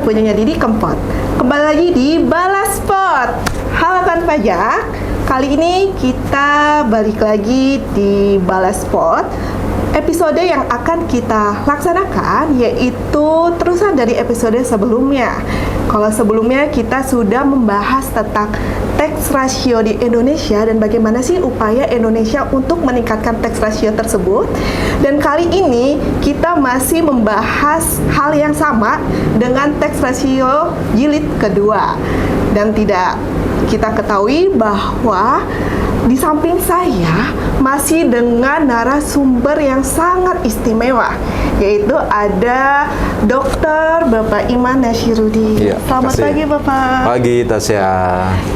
punyanya Didi Kempot. Kembali lagi di Balaspot. Halo kan pajak. Kali ini kita balik lagi di Balaspot. Episode yang akan kita laksanakan yaitu terusan dari episode sebelumnya. Kalau sebelumnya kita sudah membahas tentang tax ratio di Indonesia dan bagaimana sih upaya Indonesia untuk meningkatkan tax ratio tersebut. Dan kali ini kita masih membahas hal yang sama dengan tax ratio jilid kedua. Dan tidak kita ketahui bahwa di samping saya masih dengan narasumber yang sangat istimewa, yaitu ada Dr. Bapak Iman Nasirudin. Ya, Selamat pagi Bapak. Pagi Tasya.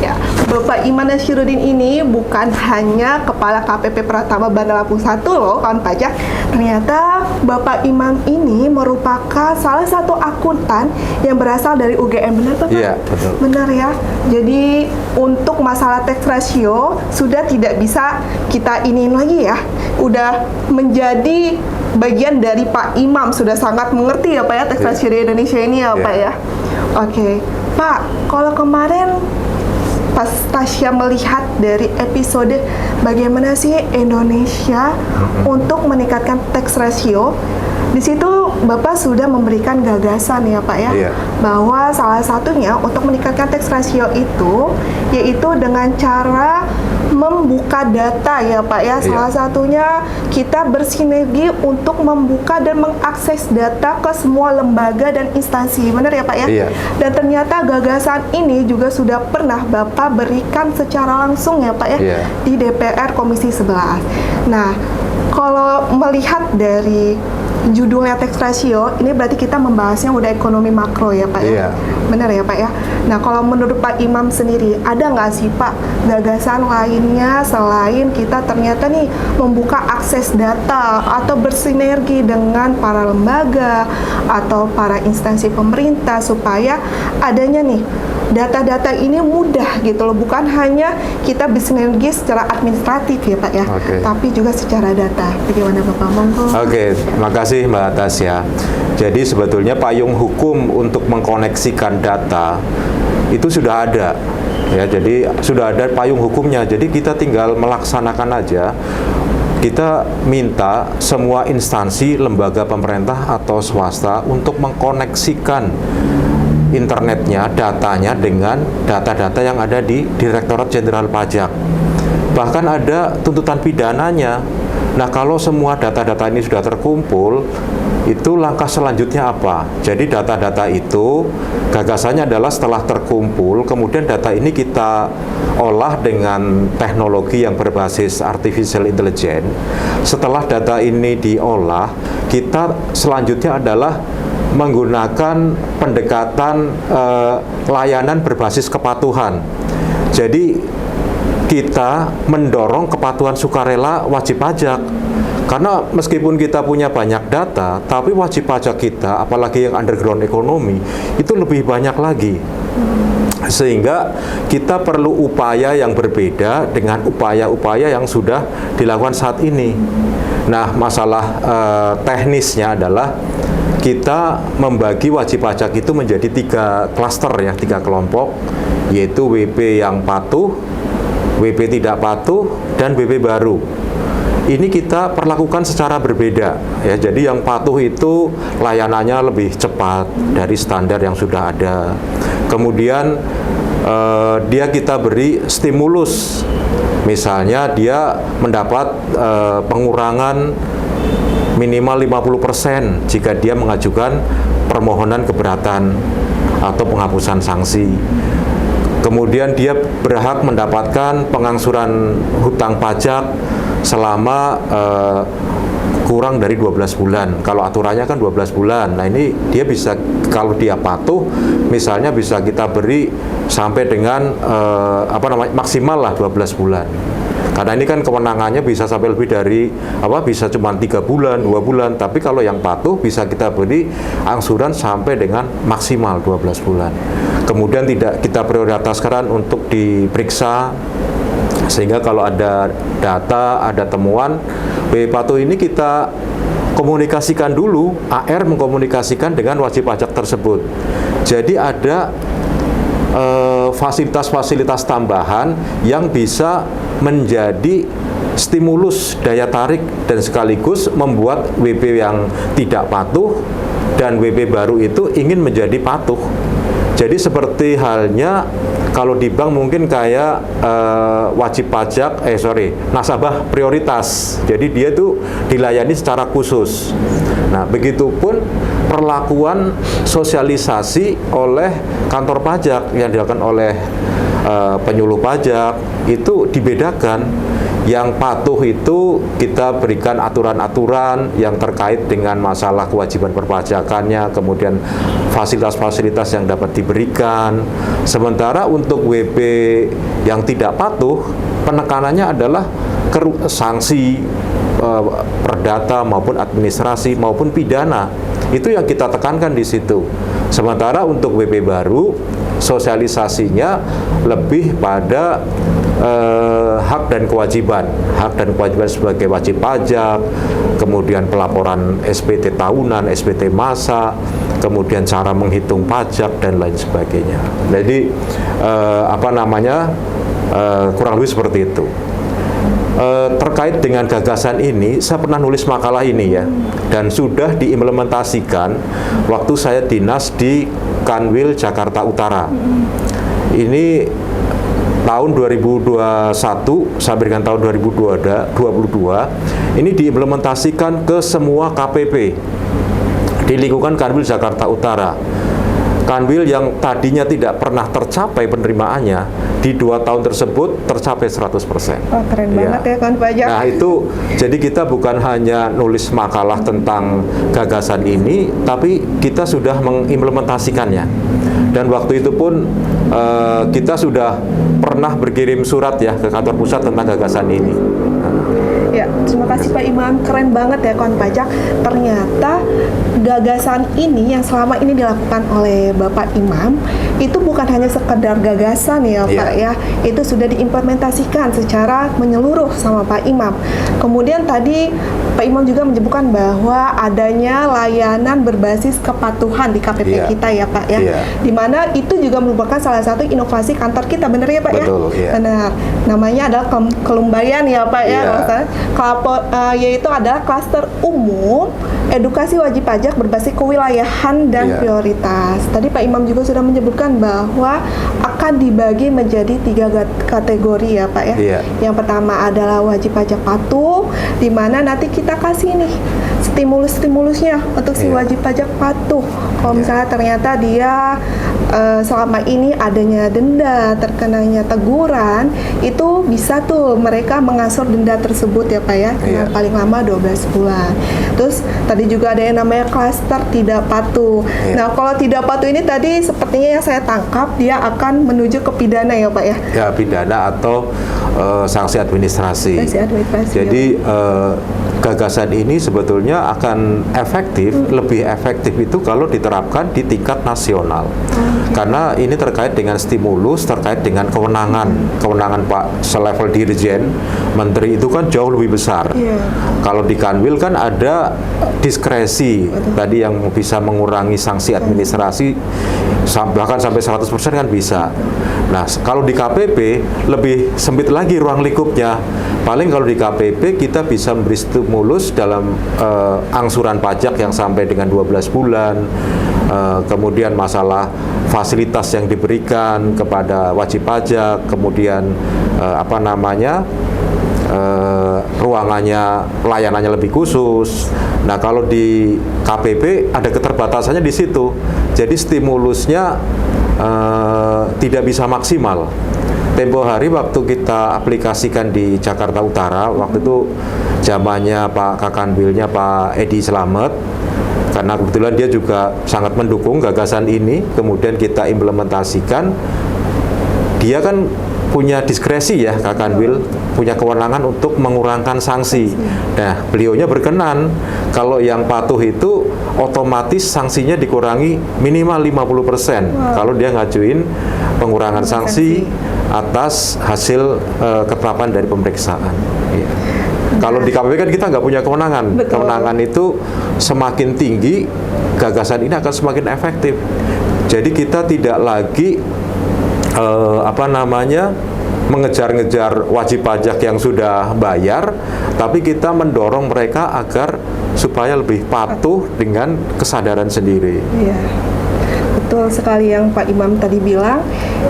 Ya, Bapak Iman Nasirudin ini bukan hanya Kepala KPP Pratama Bandar Lampung 1 loh kawan pajak. Ternyata Bapak Iman ini merupakan salah satu akuntan yang berasal dari UGM, benar Bapak? Iya, betul. Benar ya. Jadi untuk masalah tax ratio sudah tidak bisa kita iniin lagi ya. Udah menjadi bagian dari Pak Imam, sudah sangat mengerti ya Pak ya tax ratio di Indonesia ini ya Pak ya. Oke, Pak, kalau kemarin pas Tasya melihat dari episode bagaimana sih Indonesia untuk meningkatkan tax ratio, di situ Bapak sudah memberikan gagasan ya Pak ya, bahwa salah satunya untuk meningkatkan tax ratio itu yaitu dengan cara membuka data ya Pak ya. Salah satunya kita bersinergi untuk membuka dan mengakses data ke semua lembaga dan instansi, benar ya Pak ya? Dan ternyata gagasan ini juga sudah pernah Bapak berikan secara langsung ya Pak ya, di DPR Komisi 11. Nah, kalau melihat dari judulnya tax ratio, ini berarti kita membahasnya udah ekonomi makro ya Pak ya? Benar ya Pak ya? Nah, kalau menurut Pak Imam sendiri, ada nggak sih Pak gagasan lainnya selain kita ternyata nih membuka akses data atau bersinergi dengan para lembaga atau para instansi pemerintah supaya adanya nih data-data ini mudah gitu loh, bukan hanya kita bersinergi secara administratif ya Pak ya, tapi juga secara data. Bagaimana Bapak? Monggo. Terima kasih Mbak Tasya. Jadi sebetulnya payung hukum untuk mengkoneksikan data itu sudah ada. Ya, jadi sudah ada payung hukumnya. Jadi kita tinggal melaksanakan aja. Kita minta semua instansi, lembaga pemerintah atau swasta untuk mengkoneksikan internetnya, datanya dengan data-data yang ada di Direktorat Jenderal Pajak. Bahkan ada tuntutan pidananya. Nah, kalau semua data-data ini sudah terkumpul, itu langkah selanjutnya apa? Jadi data-data itu gagasannya adalah setelah terkumpul, kemudian data ini kita olah dengan teknologi yang berbasis artificial intelligence. Setelah data ini diolah, kita selanjutnya adalah menggunakan pendekatan layanan berbasis kepatuhan. Jadi kita mendorong kepatuhan sukarela wajib pajak. Karena meskipun kita punya banyak data, tapi wajib pajak kita, apalagi yang underground ekonomi, itu lebih banyak lagi. Sehingga kita perlu upaya yang berbeda dengan upaya-upaya yang sudah dilakukan saat ini. Nah, masalah teknisnya adalah kita membagi wajib pajak itu menjadi 3 klaster ya, 3 kelompok, yaitu WP yang patuh, WP tidak patuh, dan WP baru. Ini kita perlakukan secara berbeda ya. Jadi yang patuh itu layanannya lebih cepat dari standar yang sudah ada. Kemudian dia kita beri stimulus. Misalnya dia mendapat pengurangan minimal 50% jika dia mengajukan permohonan keberatan atau penghapusan sanksi. Kemudian dia berhak mendapatkan pengangsuran hutang pajak selama kurang dari 12 bulan. Kalau aturannya kan 12 bulan. Nah, ini dia bisa, kalau dia patuh, misalnya bisa kita beri sampai dengan maksimal lah 12 bulan. Karena ini kan kewenangannya bisa sampai lebih dari bisa cuma 3 bulan, 2 bulan. Tapi kalau yang patuh bisa kita beri angsuran sampai dengan maksimal 12 bulan. Kemudian tidak kita prioritaskan untuk diperiksa, sehingga kalau ada data, ada temuan, WP patuh ini kita komunikasikan dulu, AR mengkomunikasikan dengan wajib pajak tersebut. Jadi ada fasilitas-fasilitas tambahan yang bisa menjadi stimulus daya tarik dan sekaligus membuat WP yang tidak patuh dan WP baru itu ingin menjadi patuh. Jadi seperti halnya kalau di bank mungkin kayak wajib pajak, nasabah prioritas. Jadi dia tuh dilayani secara khusus. Nah, begitupun perlakuan sosialisasi oleh kantor pajak yang dilakukan oleh penyuluh pajak itu dibedakan. Yang patuh itu kita berikan aturan-aturan yang terkait dengan masalah kewajiban perpajakannya, kemudian fasilitas-fasilitas yang dapat diberikan. Sementara untuk WP yang tidak patuh, penekanannya adalah sanksi perdata maupun administrasi maupun pidana. Itu yang kita tekankan di situ. Sementara untuk WP baru, sosialisasinya lebih pada hak dan kewajiban sebagai wajib pajak, kemudian pelaporan SPT tahunan, SPT masa, kemudian cara menghitung pajak dan lain sebagainya. Jadi kurang lebih seperti itu. Terkait dengan gagasan ini, saya pernah nulis makalah ini ya, dan sudah diimplementasikan waktu saya dinas di Kanwil Jakarta Utara. Ini tahun 2021 sampai dengan tahun 2022 ini diimplementasikan ke semua KPP di lingkungan Kanwil Jakarta Utara. Kanwil yang tadinya tidak pernah tercapai penerimaannya di 2 tahun tersebut tercapai 100%. Oh, keren banget ya kan pajak. Nah itu, jadi kita bukan hanya nulis makalah tentang gagasan ini, tapi kita sudah mengimplementasikannya. Dan waktu itu pun kita sudah pernah berkirim surat ya ke kantor pusat tentang gagasan ini. Ya, terima kasih Pak Imam, keren banget ya kawan pajak. Ternyata gagasan ini yang selama ini dilakukan oleh Bapak Imam itu bukan hanya sekedar gagasan ya Pak ya, itu sudah diimplementasikan secara menyeluruh sama Pak Imam. Kemudian tadi Pak Imam juga menyebutkan bahwa adanya layanan berbasis kepatuhan di KPP kita ya Pak ya, dimana itu juga merupakan salah satu inovasi kantor kita, benar ya Pak? Betul, ya? Benar, namanya adalah kelumbayan ya Pak ya, yaitu adalah klaster umum edukasi wajib pajak berbasis kewilayahan dan prioritas. Tadi Pak Imam juga sudah menyebutkan bahwa akan dibagi menjadi 3 kategori ya Pak ya. Yang pertama adalah wajib pajak patuh, di mana nanti kita kasih nih stimulus-stimulusnya untuk si wajib pajak patuh. Kalau misalnya ternyata dia selama ini adanya denda, terkenanya teguran, itu bisa tuh mereka mengasur denda tersebut ya Pak ya, dengan paling lama 12 bulan. Terus tadi juga ada yang namanya klaster tidak patuh. Nah, kalau tidak patuh ini tadi sepertinya yang saya tangkap dia akan menuju ke pidana ya Pak ya? Ya, pidana atau sanksi administrasi. Jadi gagasan ini sebetulnya akan efektif, lebih efektif itu kalau diterapkan di tingkat nasional. Karena ini terkait dengan stimulus, terkait dengan kewenangan Pak selevel dirjen, menteri itu kan jauh lebih besar. Kalau di Kanwil kan ada diskresi tadi yang bisa mengurangi sanksi administrasi bahkan sampai 100% kan bisa. Nah, kalau di KPP lebih sempit lagi ruang lingkupnya. Paling kalau di KPP kita bisa memberi stimulus dalam angsuran pajak yang sampai dengan 12 bulan. Kemudian masalah fasilitas yang diberikan kepada wajib pajak, kemudian ruangannya, pelayanannya lebih khusus. Nah, kalau di KPP ada keterbatasannya di situ. Jadi stimulusnya tidak bisa maksimal. Tempo hari waktu kita aplikasikan di Jakarta Utara, waktu itu zamannya Pak Kakanwilnya Pak Edi Slamet, karena kebetulan dia juga sangat mendukung gagasan ini, kemudian kita implementasikan. Dia kan punya diskresi ya, Kakanwil punya kewenangan untuk mengurangkan sanksi. Nah, beliaunya berkenan kalau yang patuh itu otomatis sanksinya dikurangi minimal 50% kalau dia ngajuin pengurangan sanksi atas hasil ketetapan dari pemeriksaan. Kalau di KPP kan kita nggak punya kewenangan. Kewenangan itu semakin tinggi, gagasan ini akan semakin efektif. Jadi kita tidak lagi mengejar-ngejar wajib pajak yang sudah bayar, tapi kita mendorong mereka agar supaya lebih patuh dengan kesadaran sendiri. Iya, betul sekali yang Pak Imam tadi bilang.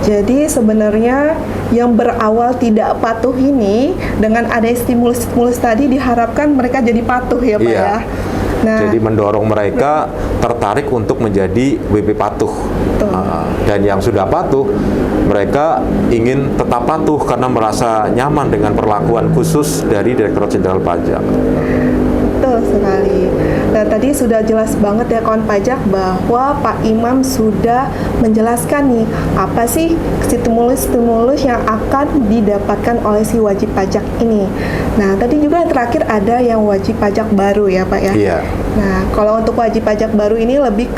Jadi sebenarnya yang berawal tidak patuh ini, dengan ada stimulus-stimulus tadi diharapkan mereka jadi patuh ya Pak Iya. ya. Nah, Jadi mendorong mereka tertarik untuk menjadi WP patuh. Dan yang sudah patuh, mereka ingin tetap patuh karena merasa nyaman dengan perlakuan khusus dari Direktorat Jenderal Pajak. betul sekali. Nah, tadi sudah jelas banget ya kawan pajak bahwa Pak Imam sudah menjelaskan nih apa sih stimulus-stimulus yang akan didapatkan oleh si wajib pajak ini. Nah, tadi juga yang terakhir ada yang wajib pajak baru ya Pak ya. Iya. Nah, kalau untuk wajib pajak baru ini lebih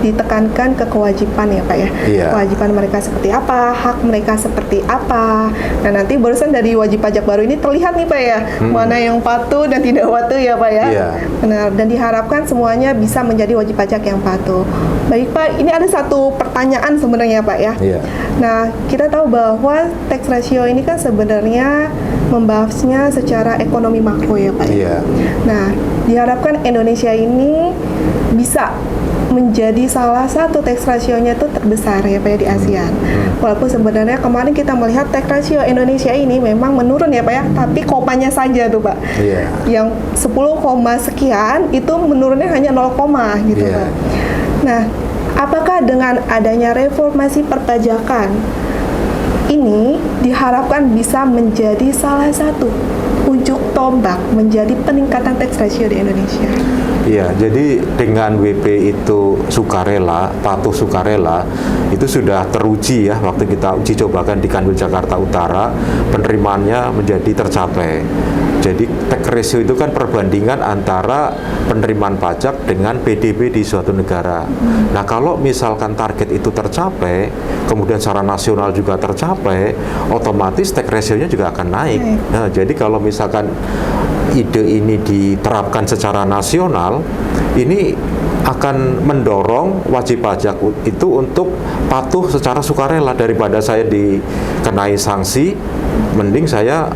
ditekankan ke kewajiban ya Pak ya. Iya. Kewajiban mereka seperti apa, hak mereka seperti apa. Nah, nanti barusan dari wajib pajak baru ini terlihat nih Pak ya, mana yang patuh dan tidak patuh ya Pak ya. Iya. Benar, dan diharapkan semuanya bisa menjadi wajib pajak yang patuh. Baik Pak, ini ada satu pertanyaan sebenarnya Pak ya. Iya. Nah, kita tahu bahwa tax ratio ini kan sebenarnya membahasnya secara ekonomi makro ya Pak ya. Iya. Nah, diharapkan Indonesia ini bisa menjadi salah satu tax ratio-nya itu terbesar ya Pak ya di ASEAN. Walaupun sebenarnya kemarin kita melihat tax ratio Indonesia ini memang menurun ya Pak ya, tapi komanya saja tuh Pak. Iya. Yang 10, sekian itu menurunnya hanya 0, gitu Iya. Pak. Nah, apakah dengan adanya reformasi perpajakan ini diharapkan bisa menjadi salah satu ujung tombak menjadi peningkatan tax ratio di Indonesia? Iya, jadi dengan WP itu sukarela, patuh sukarela, itu sudah teruji ya waktu kita uji cobakan di Kanwil Jakarta Utara, penerimaannya menjadi tercapai. Jadi tax ratio itu kan perbandingan antara penerimaan pajak dengan PDB di suatu negara. Nah, kalau misalkan target itu tercapai, kemudian secara nasional juga tercapai, otomatis tax ratio-nya juga akan naik. Nah, jadi kalau misalkan ide ini diterapkan secara nasional, ini akan mendorong wajib pajak itu untuk patuh secara sukarela. Daripada saya dikenai sanksi, mending saya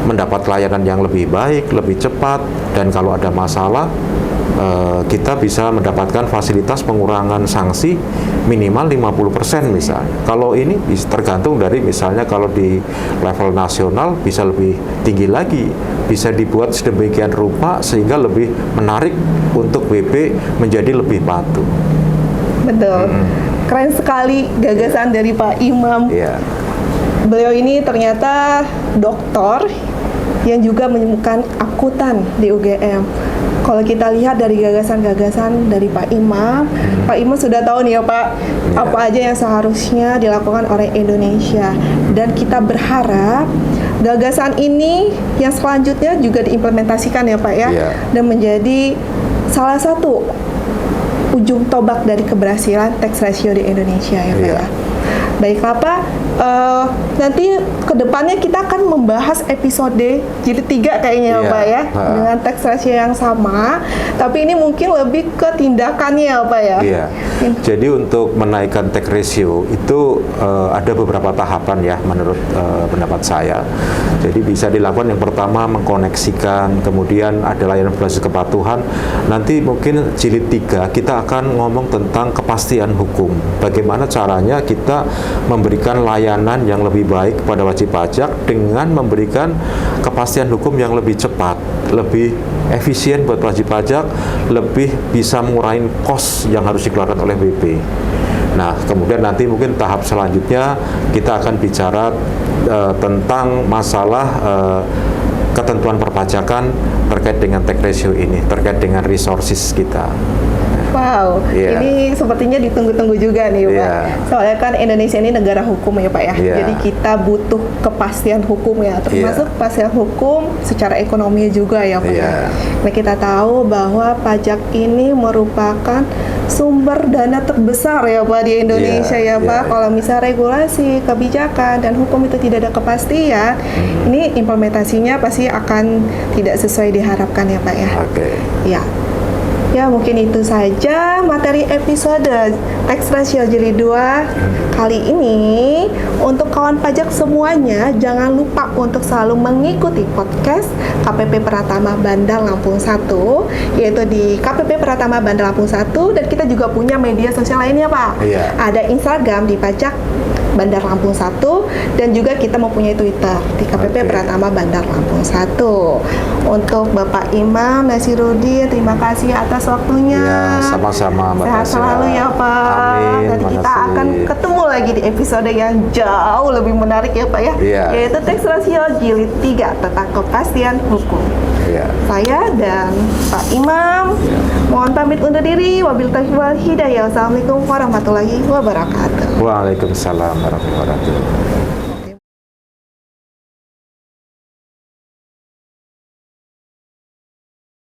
mendapat layanan yang lebih baik, lebih cepat, dan kalau ada masalah kita bisa mendapatkan fasilitas pengurangan sanksi minimal 50% misalnya. Kalau ini tergantung dari misalnya kalau di level nasional bisa lebih tinggi lagi, bisa dibuat sedemikian rupa sehingga lebih menarik untuk WP menjadi lebih patuh. Betul. Keren sekali gagasan dari Pak Imam. Iya. Beliau ini ternyata doktor yang juga menemukan akuntan di UGM. Kalau kita lihat dari gagasan-gagasan dari Pak Imam sudah tahu nih ya Pak, apa aja yang seharusnya dilakukan oleh Indonesia. Dan kita berharap gagasan ini yang selanjutnya juga diimplementasikan ya Pak ya, dan menjadi salah satu ujung tombak dari keberhasilan tax ratio di Indonesia ya Pak ya. Baiklah Pak, nanti kedepannya kita akan membahas episode jilid 3 kayaknya Pak ya, dengan tax ratio yang sama, tapi ini mungkin lebih ke tindakannya ya Pak ya. Iya. Jadi untuk menaikkan tax ratio itu ada beberapa tahapan ya menurut pendapat saya. Jadi bisa dilakukan yang pertama mengkoneksikan, kemudian ada layanan berbasis kepatuhan. Nanti mungkin jilid 3 kita akan ngomong tentang kepastian hukum. Bagaimana caranya kita memberikan layanan yang lebih baik kepada wajib pajak dengan memberikan kepastian hukum yang lebih cepat, lebih efisien buat wajib pajak, lebih bisa mengurangi kos yang harus dikeluarkan oleh WP. Nah, kemudian nanti mungkin tahap selanjutnya kita akan bicara tentang masalah ketentuan perpajakan terkait dengan tax ratio ini, terkait dengan resources kita. Wow, ini sepertinya ditunggu-tunggu juga nih Pak. Soalnya kan Indonesia ini negara hukum ya Pak ya. Jadi kita butuh kepastian hukum ya, termasuk kepastian hukum secara ekonomi juga ya Pak ya. Nah, kita tahu bahwa pajak ini merupakan sumber dana terbesar ya Pak di Indonesia ya Pak. Kalau misalnya regulasi, kebijakan, dan hukum itu tidak ada kepastian, ini implementasinya pasti akan tidak sesuai diharapkan ya Pak ya. Ya. Ya, mungkin itu saja materi episode Tax Ratio Jilid 2 kali ini. Untuk kawan pajak semuanya, jangan lupa untuk selalu mengikuti podcast KPP Pratama Bandar Lampung 1, yaitu di KPP Pratama Bandar Lampung 1, dan kita juga punya media sosial lainnya, Pak. Iya. Ada Instagram di Pajak Bandar Lampung 1, dan juga kita mempunyai Twitter di KPP Oke. Pratama Bandar Lampung 1. Untuk Bapak Imam Nasiruddin, terima kasih atas waktunya. Ya, sama-sama Mbak Sehat Tasya. selalu ya Pak. Amin. Nanti kita Makasih. akan ketemu lagi di episode yang jauh lebih menarik ya Pak ya. Iya. Yaitu Tax Ratio Jilid 3 tentang kepastian hukum. Iya. Saya dan Pak Imam mohon pamit undur diri. Wabil taufiq wal hidayah. Wassalamualaikum warahmatullahi wabarakatuh. Waalaikumsalam warahmatullahi wabarakatuh.